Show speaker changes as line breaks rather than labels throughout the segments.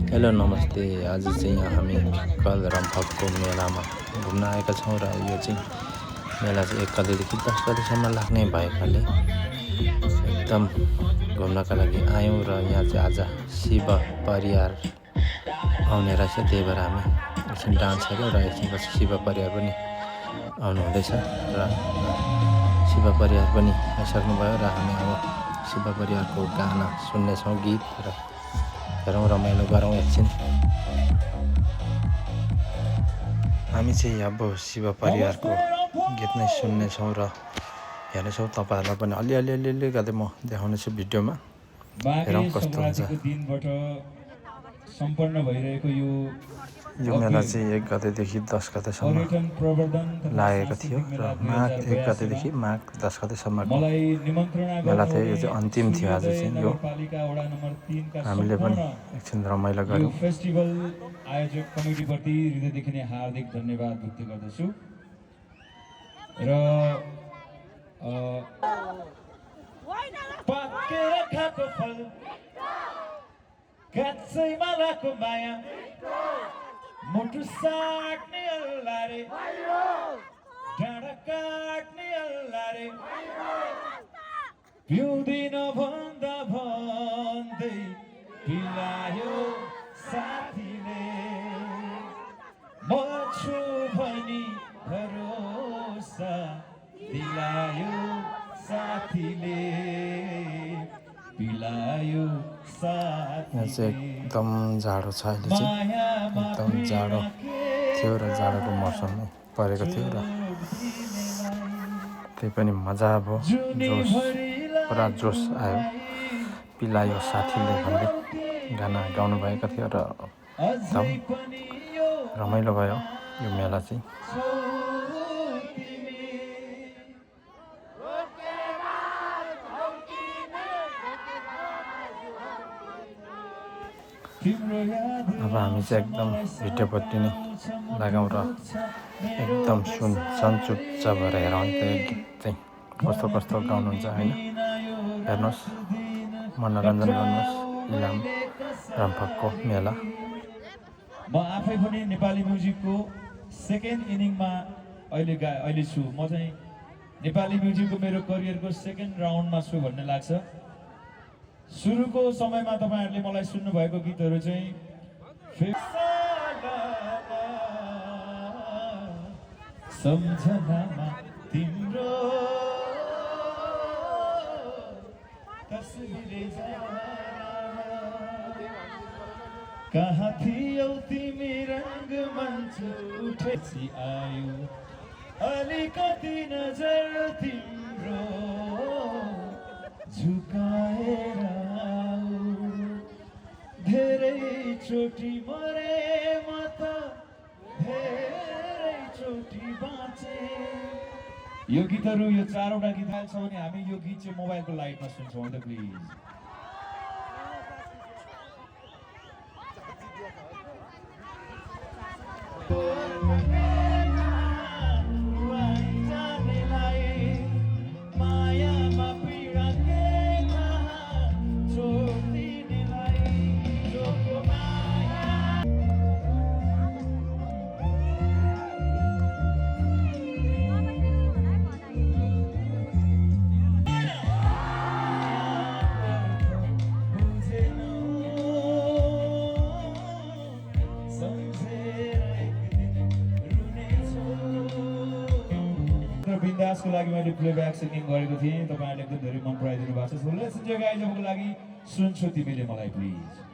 Hello नमस्ते। आज चाहिँ यहाँ हामी कल रम्फकको मेलामा घुम्न आएका छौँ र यो चाहिँ मेला चाहिँ 1 गतेदेखि 10 गतेसम्म लाग्ने भएकाले एकदम घुम्नका लागि आयौँ र यहाँ चाहिँ आज शिव परिवार आउने रहेछ। त्यही भएर हामी एकछिन डान्स हेऱ्यौँ र एकछिनपछि शिव परिवार पनि आउनुहुँदैछ र शिव परिवार पनि आइसक्नुभयो र हामी अब शिव परिवारको गाना सुन्नेछौँ, गीत र हेरौँ, रमाइलो गरौँ एकछिन। हामी चाहिँ अब शिव परिवारको गीत नै सुन्नेछौँ र हेर्नेछौँ। तपाईँहरूलाई पनि अलि गर्दै म देखाउनेछु भिडियोमा। हेरौँ कस्तो हुन्छ।
सम्पन्न भइरहेको
यो मेला चाहिँ 1 गतेदेखि 10 गतेसम्म लागेको थियो र माघ 1 गतेदेखि माघ 10 गतेसम्मको मेला थियो। यो चाहिँ अन्तिम थियो आज चाहिँ यो। हामीले पनि एकछिन रमाइलो गऱ्यौँ।
फेस्टिभल आयोजक कमिटीप्रति हृदयदेखि नै हार्दिक धन्यवाद व्यक्त गर्दछु र पाकेर खाएको फल काँचै मालाको माया मुटु साट्ने अल्लारे डाँडा काट्ने अल्लारे पिउँदिन भन्दा भन्दै पिलायो साथीले म छु भनी भरोसा दिलायो साथीले पिलायो
यहाँ चाहिँ एकदम जाडो छ। अहिले चाहिँ एकदम जाडो थियो र जाडोको मौसम नै परेको थियो र त्यही पनि मजा अब जोस, पुरा जोस आयो। पिलायो साथीले भन्दै गाना गाउनुभएको थियो र एकदम रमाइलो भयो यो मेला चाहिँ। अब हामी चाहिँ एकदम भिडियोपट्टि नै लगाउँ र एकदम सन्चुच्च भएर हेरौँ त यो गीत चाहिँ कस्तो कस्तो गाउनुहुन्छ होइन। हेर्नुहोस्, मनोरञ्जन गर्नुहोस्। इलाम रम्फकको मेला।
म आफै पनि नेपाली म्युजिकको सेकेन्ड इनिङमा अहिले छु। म चाहिँ नेपाली म्युजिकको मेरो करियरको सेकेन्ड राउन्डमा छु भन्ने लाग्छ। सुरुको समयमा तपाईहरुले मलाई सुन्नु भएको गीतहरू चाहिँ सम्झनामा तिम्रो तस्बिरै कहाँ थियौ तिमी रङ्गमञ्च उठेपछि आयो अलिकति नजर तिम्रो झुकाएर धेरै चोटी मरे म त धेरै चोटी बाँचे। यो गीतहरू, यो 4वटा गीत छ भने हामी यो गीत चाहिँ मोबाइलको लाइटमा सुन्छौँ त प्लिज। बिन्दासको लागि मैले प्लेब्याक सिङ्गिङ गरेको थिएँ। तपाईहरुले एकदम धेरै मन पराइदिनु भएको छ। So let's enjoy guys. अबको लागि सुन्छु तिमीले मलाई प्लिज।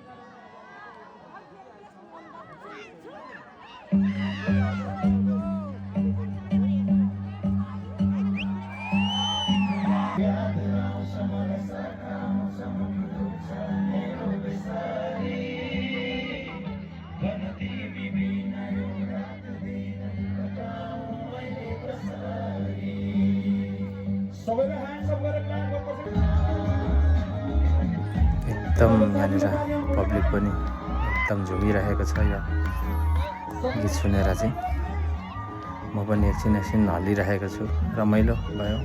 एकदम यहाँनिर पब्लिक पनि एकदम झुमिरहेको छ यो गीत सुनेर चाहिँ। म पनि एकछिन हल्लिरहेको छु। रमाइलो भयो।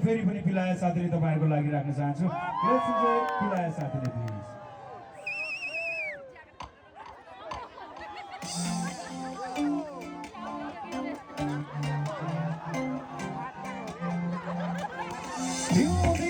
फेरि पनि पिलाया साथीले तपाईँहरूको लागि राख्न चाहन्छु लेट्स इन्जोय पिलाया साथीले प्लिज You